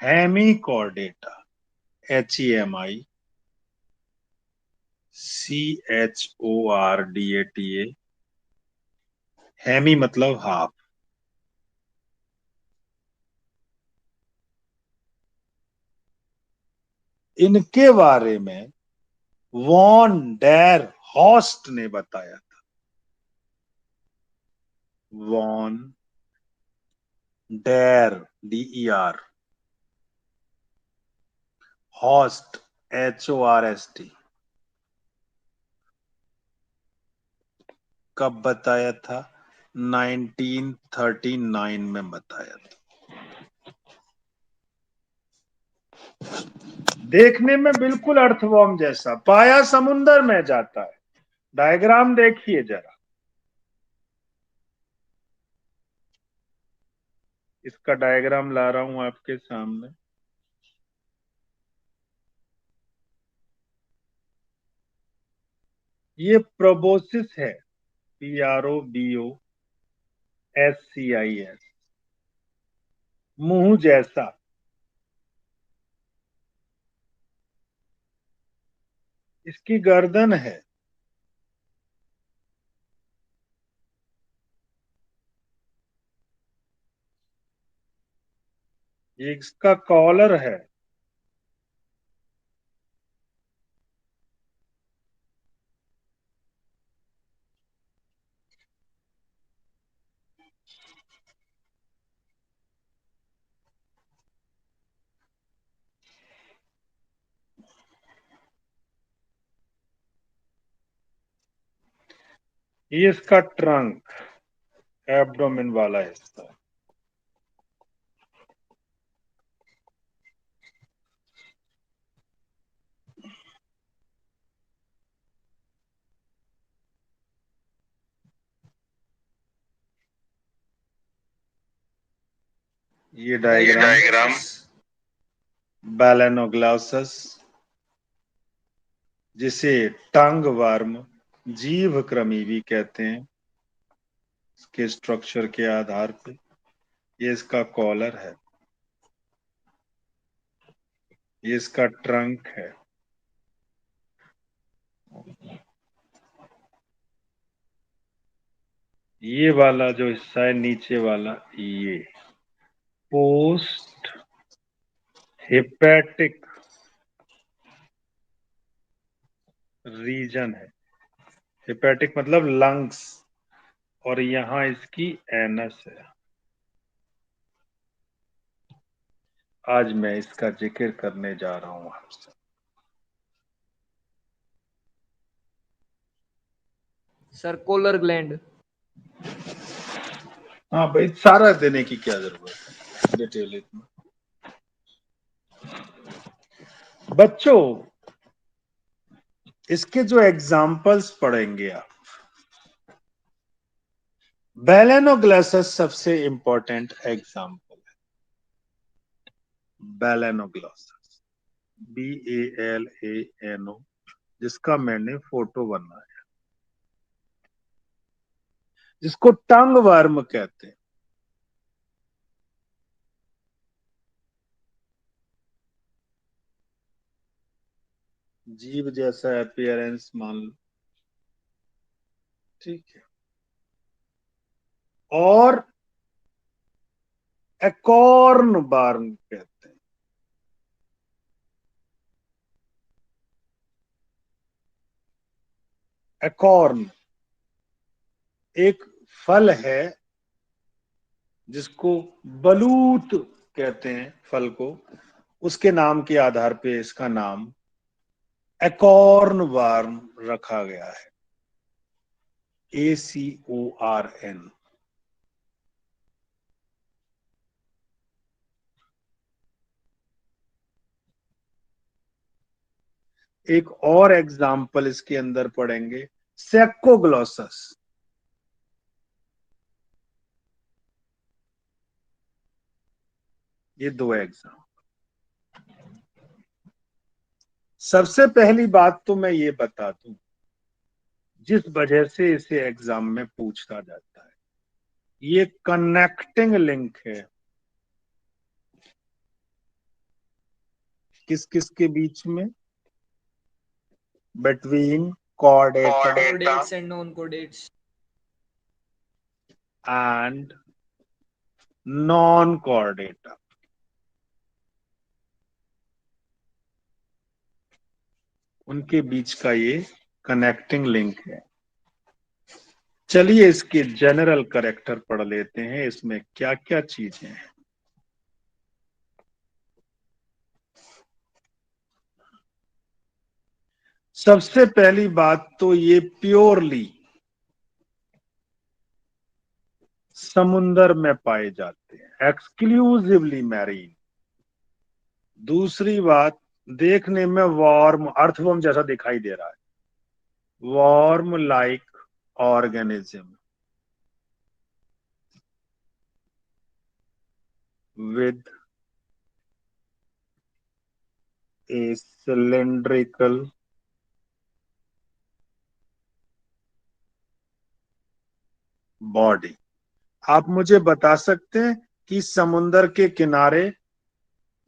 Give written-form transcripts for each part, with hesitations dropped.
Hemichordata, HEMICHORDATA। Hemy मतलब half. इनके बारे में वॉन डेर हॉस्ट ने बताया था। Von der, DER, host, HORST। कब बताया था? 1939 में बताया था। देखने में बिल्कुल अर्थवॉर्म जैसा, पाया समुंदर में जाता है। डायग्राम देखिए जरा, इसका डायग्राम ला रहा हूं आपके सामने। ये प्रोबोसिस है, PROBOSCIS, मुंह जैसा। इसकी गर्दन है। ये इसका कॉलर है। ये इसका ट्रंक, एब्डोमेन वाला हिस्सा। ये डायग्राम बैलेनोग्लॉसस, जिसे टंग वर्म, जीभ कृमि भी कहते हैं, इसके स्ट्रक्चर के आधार पे। ये इसका कॉलर है, ये इसका ट्रंक है। ये वाला जो हिस्सा है नीचे वाला, ये पोस्ट हेपेटिक रीजन है। हेपेटिक मतलब लंग्स, और यहां इसकी एनस है। आज मैं इसका जिक्र करने जा रहा हूं आपसे। Sir collar gland. हाँ भाई, सारा देने की क्या जरूरत है डिटेल इतना। बच्चों, इसके जो एग्जाम्पल्स पढ़ेंगे आप, बैलेनोग्लॉसस सबसे इंपॉर्टेंट एग्जाम्पल है। बैलेनोग्लॉसस, BALANO, जिसका मैंने फोटो बनाया, जिसको टंग वर्म कहते हैं। जीभ जैसा अपियरेंस मान लो, ठीक है। और एकॉर्न वर्म कहते हैं। एकॉर्न एक फल है, जिसको बलूत कहते हैं फल को। उसके नाम के आधार पे इसका नाम एकॉर्न वर्म रखा गया है, ACORN। एक और एग्जाम्पल इसके अंदर पढ़ेंगे, सेक्कोग्लॉसस। ये दो एग्जाम। सबसे पहली बात तो मैं ये बता दूं, जिस वजह से इसे एग्जाम में पूछा जाता है, ये कनेक्टिंग लिंक है किस किस के बीच में? Between chordata Chordates and non-chordates. and non-chordata. उनके बीच का ये कनेक्टिंग लिंक है। चलिए इसके जनरल कैरेक्टर पढ़ लेते हैं, इसमें क्या क्या चीजें हैं। सबसे पहली बात तो ये प्योरली समुंदर में पाए जाते हैं, एक्सक्लूसिवली मैरीन। दूसरी बात, देखने में वार्म, अर्थवर्म जैसा दिखाई दे रहा है, warm like organism with A cylindrical body. आप मुझे बता सकते हैं कि समुंदर के किनारे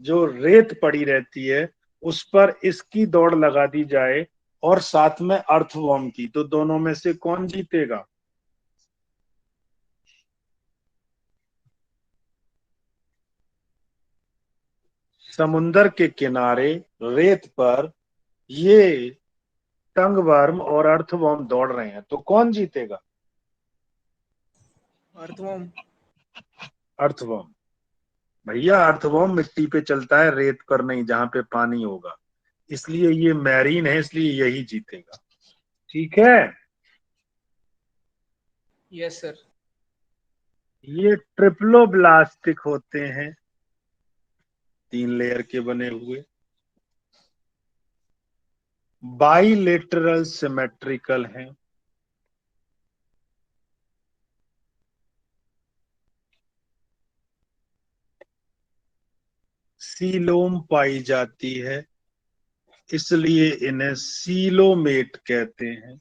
जो रेत पड़ी रहती है उस पर इसकी दौड़ लगा दी जाए और साथ में अर्थवर्म की, तो दोनों में से कौन जीतेगा? समुंदर के किनारे रेत पर ये टंगवर्म और अर्थवर्म दौड़ रहे हैं, तो कौन जीतेगा? Earthworm. अर्थवर्म। भैया अर्थवर्म मिट्टी पे चलता है, रेत पर नहीं, जहां पे पानी होगा, इसलिए ये मैरीन है, इसलिए यही जीतेगा। ठीक है। Yes, sir. ये ट्रिप्लोब्लास्टिक होते हैं, 3 लेयर के बने हुए, बाइलेटरल सिमेट्रिकल हैं, सीलोम पाई जाती है, इसलिए इन्हें सीलोमेट कहते हैं।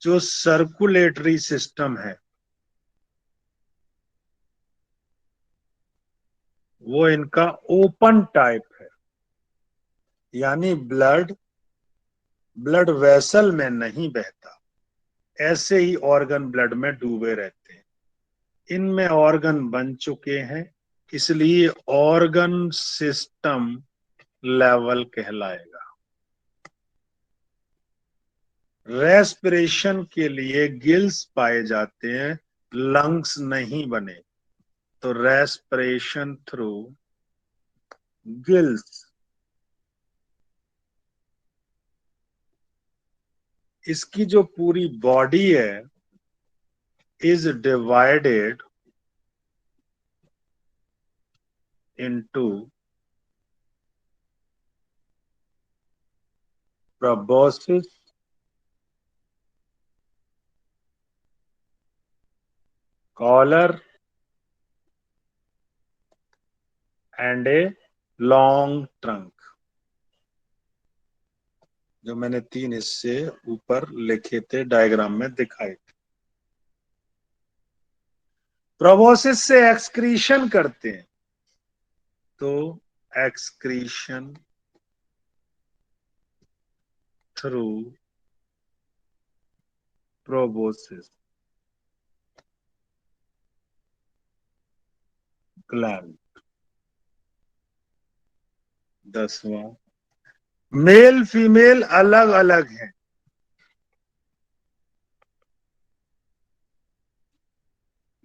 जो सर्कुलेटरी सिस्टम है वो इनका ओपन टाइप है, यानी ब्लड वेसल में नहीं बहता, ऐसे ही ऑर्गन ब्लड में डूबे रहते हैं। इनमें ऑर्गन बन चुके हैं, इसलिए ऑर्गन सिस्टम लेवल कहलाएगा। रेस्पिरेशन के लिए गिल्स पाए जाते हैं, लंग्स नहीं बने, तो रेस्पिरेशन थ्रू गिल्स। इसकी जो पूरी बॉडी है is divided into proboscis, collar and a long trunk, जो मैंने 3 हिस्से ऊपर लिखे थे, डायग्राम में दिखाए थे। प्रोबोसिस से एक्सक्रीशन करते हैं, तो एक्सक्रीशन थ्रू प्रोबोसिस ग्लैंड। 10वां, मेल फीमेल अलग अलग हैं,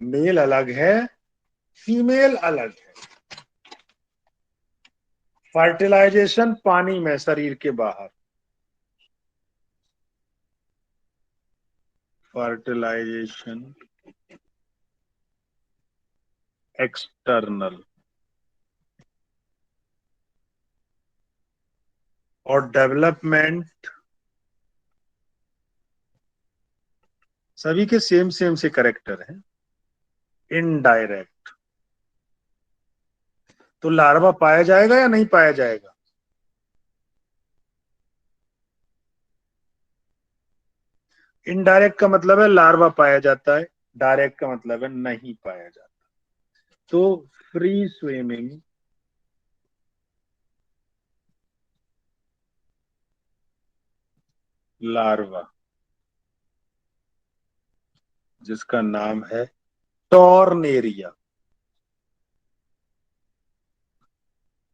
मेल अलग है, फीमेल अलग है। फर्टिलाइजेशन पानी में, शरीर के बाहर, फर्टिलाइजेशन एक्सटर्नल, और डेवलपमेंट सभी के सेम सेम से करेक्टर है, इनडायरेक्ट। तो लार्वा पाया जाएगा या नहीं पाया जाएगा? इनडायरेक्ट का मतलब है लार्वा पाया जाता है, डायरेक्ट का मतलब है नहीं पाया जाता। तो फ्री स्विमिंग लार्वा, जिसका नाम है टॉर्नेरिया।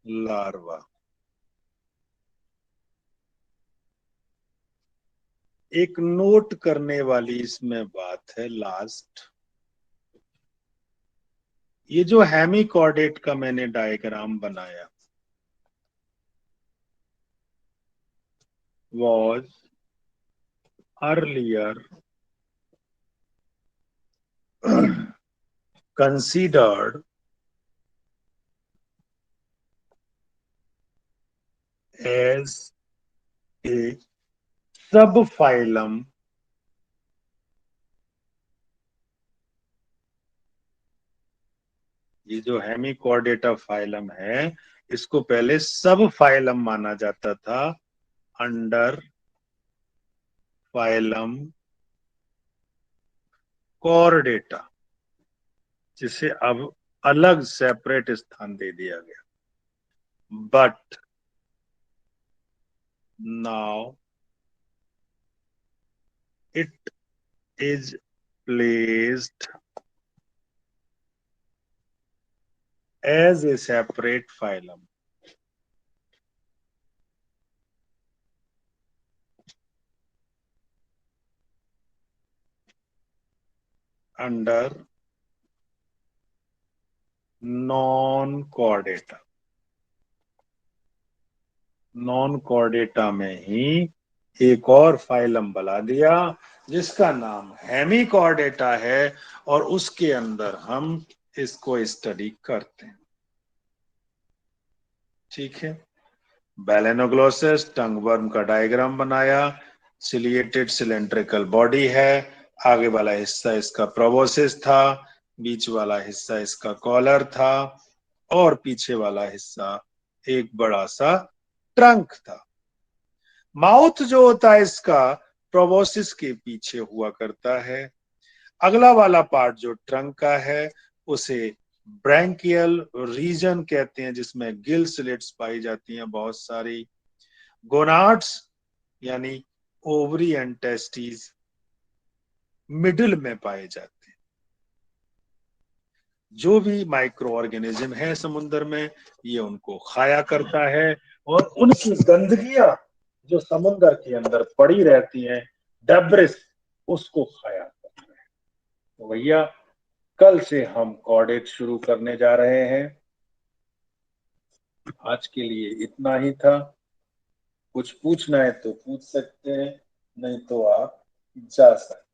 लार्वा। एक नोट करने वाली इसमें बात है लास्ट, ये जो हेमिकॉर्डेट का मैंने डायग्राम बनाया was earlier considered as a subphylum ये जो हेमिकॉर्डेटा फाइलम है इसको पहले सब फाइलम माना जाता था अंडर फाइलम कॉर्डेटा, जिसे अब अलग सेपरेट स्थान दे दिया गया। But now it is placed as a separate phylum under non chordata. Non chordata में ही एक और फाइलम बना दिया जिसका नाम हेमिकॉर्डेटा है और उसके अंदर हम इसको स्टडी करते हैं। ठीक है। बैलेनोग्लोसस टंगवर्म का डायग्राम बनाया, सिलिएटेड सिलेंड्रिकल बॉडी है, आगे वाला हिस्सा इसका प्रोबोसिस था, बीच वाला हिस्सा इसका कॉलर था और पीछे वाला हिस्सा एक बड़ा सा ट्रंक था। माउथ जो होता है इसका प्रोबोसिस के पीछे हुआ करता है। अगला वाला पार्ट जो ट्रंक का है उसे ब्रैंकियल रीजन कहते हैं, जिसमें गिल स्लिट्स पाई जाती हैं बहुत सारी। गोनाड्स यानी ओवरी एंड टेस्टिस मिडिल में पाए जाते हैं। जो भी माइक्रो ऑर्गेनिज्म है समुद्र में ये उनको खाया करता है और उनकी गंदगियां जो समुद्र के अंदर पड़ी रहती हैं, डेब्रिस, उसको खाया करता है। तो भैया कल से हम कॉर्डेट शुरू करने जा रहे हैं। आज के लिए इतना ही था। कुछ पूछना है तो पूछ सकते हैं, नहीं तो आप जा सकते हैं।